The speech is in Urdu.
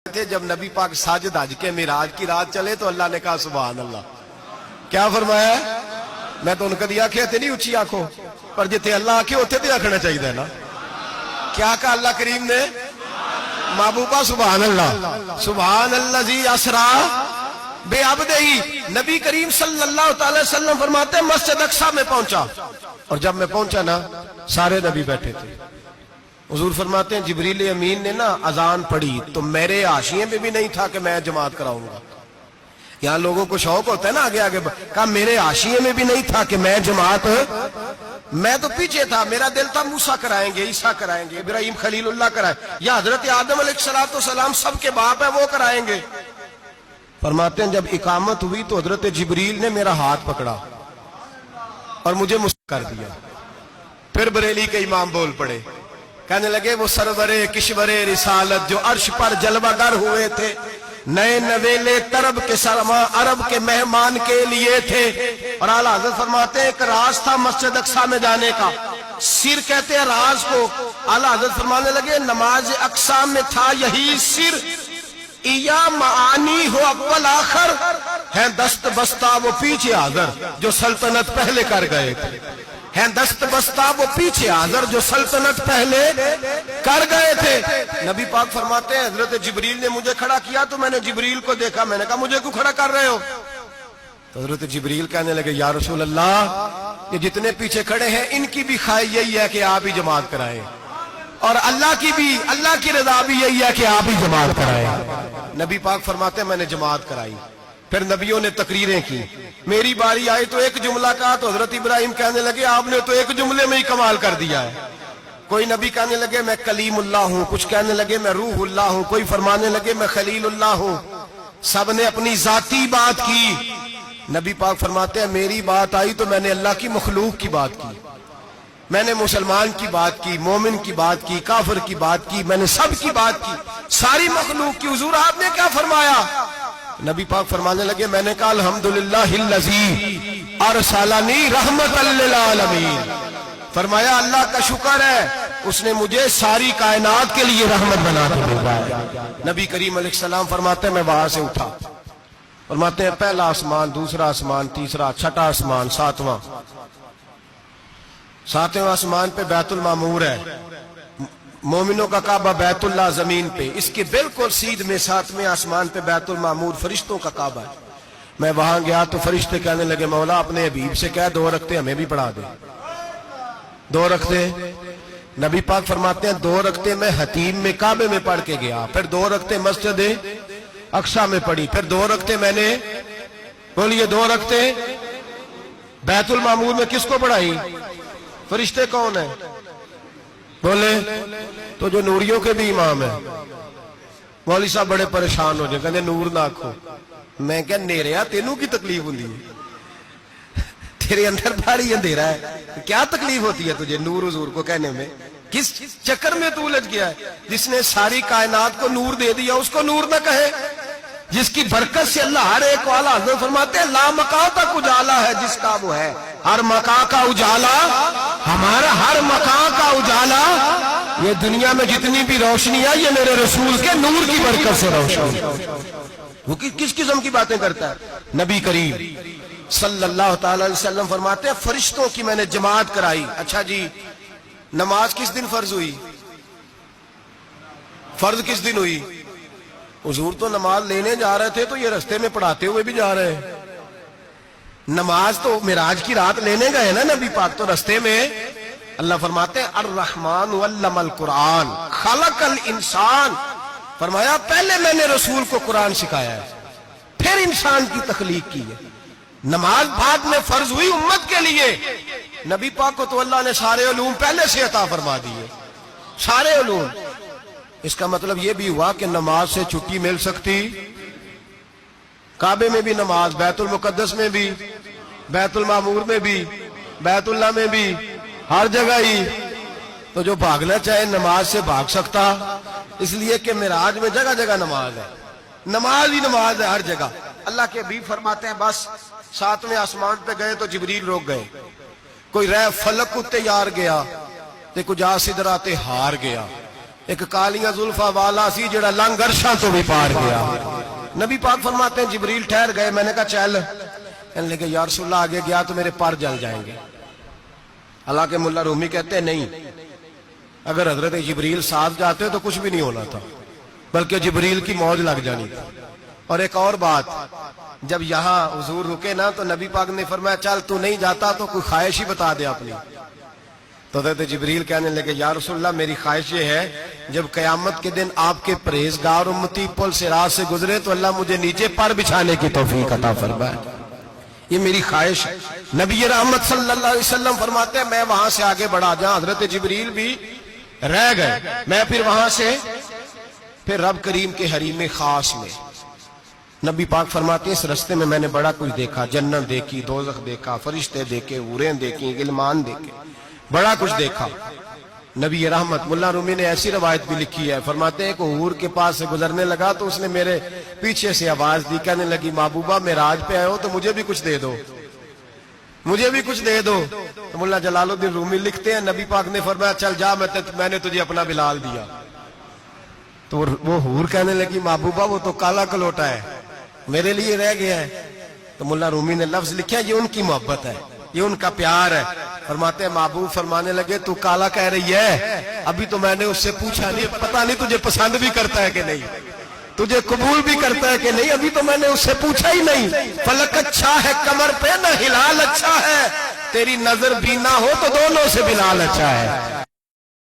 تھے جب نبی پاک ساجد حج کے معراج کی رات چلے تو اللہ نے کہا سبحان اللہ. کیا فرمایا؟ میں تو ان کا دیا کہ نہیں اچھی آنکھوں پر جتے اللہ آنکھیں ہوتے تھے آنکھنا چاہیے نا. کیا کہا اللہ کریم نے؟ محبوبہ سبحان اللہ. سبحان اللہ زی اسرا بے عبدہی. نبی کریم صلی اللہ تعالی وسلم فرماتے ہیں مسجد اقصی میں پہنچا اور جب میں پہنچا نا سارے نبی بیٹھے تھے. حضور فرماتے ہیں جبریل امین نے نا اذان پڑھی تو میرے حاشیے میں بھی نہیں تھا کہ میں جماعت کراؤں گا. یہاں لوگوں کو شوق ہوتا ہے نا آگے آگے کہا میرے حاشیے میں بھی نہیں تھا کہ میں جماعت. میں تو پیچھے تھا. میرا دل تھا موسیٰ کرائیں گے, عیسیٰ کرائیں گے, ابراہیم خلیل اللہ کرائیں یا حضرت آدم علیہ السلام سب کے باپ ہے وہ کرائیں گے. فرماتے ہیں جب اقامت ہوئی تو حضرت جبریل نے میرا ہاتھ پکڑا اور مجھے مسکر کر دیا. پھر بریلی کے امام بول پڑے کہنے لگے وہ سرورے کشورے رسالت جو عرش پر جلوہ گر ہوئے تھے نئے نویلے طرب کے سرما عرب کے مہمان کے لیے تھے. اور اعلیٰ حضرت فرماتے ہیں ایک راز تھا مسجد اقصی میں جانے کا. سر کہتے ہیں راز کو. اعلیٰ حضرت فرمانے لگے نماز اقصی میں تھا یہی سر. ایا معانی ہو اول آخر ہیں دست بستہ وہ پیچھے حاضر جو سلطنت پہلے کر گئے تھے. ہیں دست بستہ وہ پیچھے حاضر جو سلطنت پہلے کر گئے تھے. نبی پاک فرماتے ہیں حضرت جبریل نے مجھے کھڑا کیا تو میں نے جبریل کو دیکھا. میں نے کہا مجھے کیوں کھڑا کر رہے ہو؟ تو حضرت جبریل کہنے لگے یا رسول اللہ یہ جتنے پیچھے کھڑے ہیں ان کی بھی خواہش یہی ہے کہ آپ ہی جماعت کرائیں اور اللہ کی رضا بھی یہی ہے کہ آپ ہی جماعت کرائیں. نبی پاک فرماتے ہیں میں نے جماعت کرائی. پھر نبیوں نے تقریریں کی. میری باری آئی تو ایک جملہ کہا تو حضرت ابراہیم کہنے لگے آپ نے تو ایک جملے میں ہی کمال کر دیا ہے. کوئی نبی کہنے لگے میں کلیم اللہ ہوں, کچھ کہنے لگے میں روح اللہ ہوں, کوئی فرمانے لگے میں خلیل اللہ ہوں. سب نے اپنی ذاتی بات کی. نبی پاک فرماتے ہیں میری بات آئی تو میں نے اللہ کی مخلوق کی بات کی. میں نے مسلمان کی بات کی, مومن کی بات کی, کافر کی بات کی, میں نے سب کی بات کی, ساری مخلوق کی. حضور آپ نے کیا فرمایا؟ نبی پاک فرمانے لگے میں نے کہا الحمدللہ الذی ارسلنی رحمت للعالمین. فرمایا اللہ کا شکر ہے اس نے مجھے ساری کائنات کے لیے رحمت بنا کے بھیجا ہے. نبی کریم علیہ السلام فرماتے ہیں میں وہاں سے اٹھا. فرماتے ہیں پہلا آسمان, دوسرا آسمان, تیسرا, چھٹا آسمان, ساتواں آسمان پہ بیت المعمور ہے. مومنوں کا کعبہ بیت اللہ زمین پہ. اس کے بالکل سیدھ میں ساتویں آسمان پہ بیت المعمور فرشتوں کا کعبہ ہے. میں وہاں گیا تو فرشتے کہنے لگے مولا اپنے حبیب سے کہہ 2 رکعتیں ہمیں بھی پڑھا دے. 2 رکعتیں. نبی پاک فرماتے ہیں 2 رکعتیں میں حتیم میں کعبے میں پڑھ کے گیا. پھر 2 رکعتیں مسجد اقصی میں پڑھی. پھر 2 رکعتیں میں نے بولیے 2 رکعتیں بیت المعمور میں کس کو پڑھائی؟ فرشتے کون ہیں بولے؟ تو جو نوریوں کے بھی امام ہیں. مولوی صاحب بڑے پریشان ہو جائے کہنے نور نہ آکھو. میں کہ نیریا تینوں کی تکلیف ہوندی ہے, تیرے اندر بھاری اندھیرا ہے, کیا تکلیف ہوتی ہے تجھے نور حضور کو کہنے میں؟ کس چکر میں تو الجھ گیا ہے؟ جس نے ساری کائنات کو نور دے دیا اس کو نور نہ کہے؟ جس کی برکت سے اللہ ہر ایک والا حضرت فرماتے ہیں لا مکان تک اجالا ہے جس کا وہ ہے. ہر مکان کا اجالا ہمارا, ہر مکان کا اجالا. یہ دنیا میں جتنی بھی روشنی ہے یہ میرے رسول کے نور کی برکت سے روشن. وہ کس قسم کی باتیں کرتا ہے؟ نبی کریم صلی اللہ تعالی علیہ وسلم فرماتے ہیں فرشتوں کی میں نے جماعت کرائی. اچھا جی نماز کس دن فرض ہوئی؟ فرض کس دن ہوئی؟ حضور تو نماز لینے جا رہے تھے تو یہ رستے میں پڑھاتے ہوئے بھی جا رہے ہیں. نماز تو معراج کی رات لینے گئے نا نبی پاک, تو رستے میں اللہ فرماتے ہیں الرحمن علم القرآن خلق الانسان. فرمایا پہلے میں نے رسول کو قرآن سکھایا ہے پھر انسان کی تخلیق کی ہے. نماز بعد میں فرض ہوئی امت کے لیے. نبی پاک کو تو اللہ نے سارے علوم پہلے سے عطا فرما دیے, سارے علوم. اس کا مطلب یہ بھی ہوا کہ نماز سے چھٹی مل سکتی. کعبے میں بھی نماز, بیت المقدس میں بھی, بیت المعمور میں بھی, بیت اللہ میں بھی, ہر جگہ ہی. تو جو بھاگنا چاہے نماز سے بھاگ سکتا, اس لیے کہ معراج میں جگہ جگہ نماز ہے, نماز ہی نماز ہے ہر جگہ. اللہ کے حبیب فرماتے ہیں بس 7ویں آسمان پہ گئے تو جبریل روک گئے. کوئی رہ فلک اتے یار گیا تے کجا سدرا تے ہار گیا. ایک کالیاں زلفا والا سی جڑا لنگ عرشاں تو بھی پار گیا. نبی پاک فرماتے ہیں جبریل ٹھہر گئے. میں نے کہا چل. کہنے لگے یا رسول اللہ آگے گیا تو میرے پر جل جائیں گے. حالانکہ ملا رومی کہتے ہیں نہیں, اگر حضرت جبریل ساتھ جاتے تو کچھ بھی نہیں ہونا تھا, بلکہ جبریل کی موج لگ جانی تھی. اور ایک اور بات, جب یہاں حضور رکے نا تو نبی پاک نے فرمایا چل تو نہیں جاتا تو کوئی خواہش ہی بتا دے اپنی. تو حضرت جبریل کہنے لگے یا رسول اللہ میری خواہش یہ ہے جب قیامت کے دن آپ کے پرہیزگار امتی پل صراط سے گزرے تو اللہ مجھے نیچے پر بچھانے کی توفیق عطا فرمائے. یہ میری خواہش ہے. نبی رحمت صلی اللہ علیہ وسلم فرماتے ہیں میں وہاں سے آگے بڑھا جاؤں. حضرت جبریل بھی رہ گئے. میں پھر وہاں سے پھر رب کریم کے حریم خاص میں. نبی پاک فرماتے ہیں اس رستے میں نے بڑا کچھ دیکھا. جنت دیکھی, دوزخ دیکھا, فرشتے دیکھے, حوریں دیکھی, غلمان دیکھے, بڑا کچھ دیکھا. نبی رحمت ملا رومی نے ایسی روایت بھی لکھی ہے, فرماتے ہیں کہ حور کے پاس سے گزرنے لگا تو اس نے میرے پیچھے سے آواز دی, کہنے لگی محبوبہ معراج پہ آئے ہو تو مجھے بھی کچھ دے دو, مجھے بھی کچھ دے دو. تو ملا جلال الدین رومی لکھتے ہیں نبی پاک نے فرمایا چل جا میں نے تجھے اپنا بلال دیا. تو وہ حور کہنے لگی محبوبہ وہ تو کالا کلوٹا ہے, میرے لیے رہ گیا ہے. تو ملا رومی نے لفظ لکھا یہ ان کی محبت ہے, یہ ان کا پیار ہے. فرماتے ہیں محبوب فرمانے لگے تو کالا کہہ رہی ہے, ابھی تو میں نے اس سے پوچھا نہیں, پتہ نہیں تجھے پسند بھی کرتا ہے کہ نہیں, تجھے قبول بھی کرتا ہے کہ نہیں, ابھی تو میں نے اس سے پوچھا ہی نہیں. فلک اچھا ہے کمر پہ نہ ہلال اچھا ہے, تیری نظر بھی نہ ہو تو دونوں سے بلال اچھا ہے.